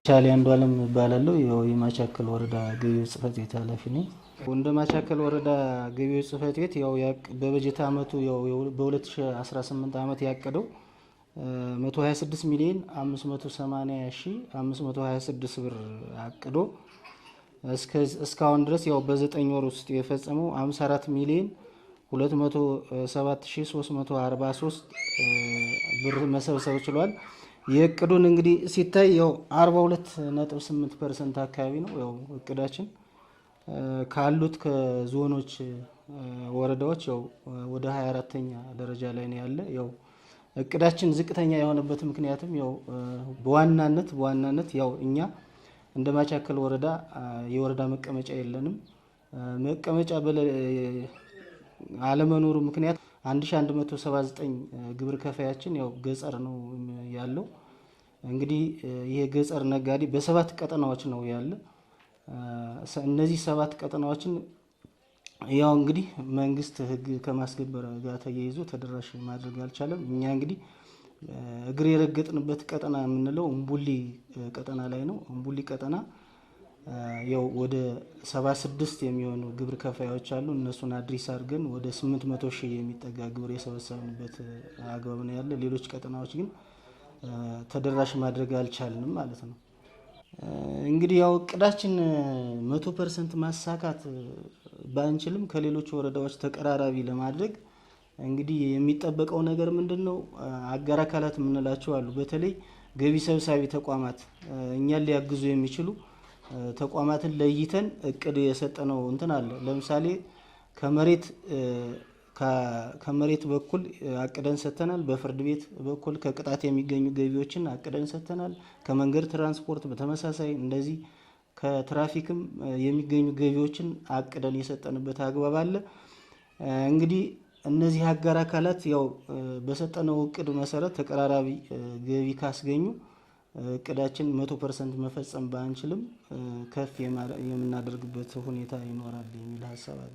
ቻሊ አንዷለም እባላለሁ። የማቻከል ወረዳ ገቢዎች ጽሕፈት ቤት ኃላፊ ነኝ። እንደ ማቻከል ወረዳ ገቢዎች ጽሕፈት ቤት በበጀት ዓመቱ በ2018 ዓመት ያቀደው 126 ሚሊዮን 580,526 ብር አቅዶ እስካሁን ድረስ በ9 ወር ውስጥ የፈጸመው 54 ሚሊዮን 207,343 ብር መሰብሰብ ችሏል። የእቅዱን እንግዲህ ሲታይ 42.8% አካባቢ ነው። እቅዳችን ካሉት ከዞኖች ወረዳዎች ወደ 24ኛ ደረጃ ላይ ነው ያለ። እቅዳችን ዝቅተኛ የሆነበት ምክንያትም በዋናነት እኛ እንደ ማቻከል ወረዳ የወረዳ መቀመጫ የለንም። መቀመጫ አለመኖሩ ምክንያት 1179 ግብር ከፋያችን ገጸር ነው ያለው። እንግዲህ ይሄ ገጸር ነጋዴ በ7 ቀጠናዎች ነው ያለ። እነዚህ 7 ቀጠናዎችን እንግዲህ መንግስት ህግ ከማስከበር ጋር ተያይዞ ተደራሽ ማድረግ አልቻለም። እኛ እንግዲህ እግር የረገጥንበት ቀጠና የምንለው እምቡሊ ቀጠና ላይ ነው። እምቡሊ ቀጠና ወደ 76 የሚሆኑ ግብር ከፋዮች አሉ። እነሱን አድሬስ አድርገን ወደ 800,000 የሚጠጋ ግብር የሰበሰብንበት አግባብ ነው ያለ። ሌሎች ቀጠናዎች ግን ተደራሽ ማድረግ አልቻልንም ማለት ነው። እንግዲህ እቅዳችን 100% ማሳካት ባንችልም ከሌሎች ወረዳዎች ተቀራራቢ ለማድረግ እንግዲህ የሚጠበቀው ነገር ምንድነው? አጋር አካላት የምንላቸው አሉ። በተለይ ገቢ ሰብሳቢ ተቋማት እኛን ሊያግዙ የሚችሉ ተቋማትን ለይተን እቅድ የሰጠነው አለ። ለምሳሌ ከመሬት በኩል አቅደን ሰጥተናል። በፍርድ ቤት በኩል ከቅጣት የሚገኙ ገቢዎችን አቅደን ሰጥተናል። ከመንገድ ትራንስፖርት በተመሳሳይ እንደዚህ ከትራፊክም የሚገኙ ገቢዎችን አቅደን የሰጠንበት አግባብ አለ። እንግዲህ እነዚህ አጋር አካላት በሰጠነው እቅድ መሰረት ተቀራራቢ ገቢ ካስገኙ እቅዳችን 100% መፈጸም ባንችልም ከፍ የምናደርግበት ሁኔታ ይኖራል የሚል ሀሳብ አለ።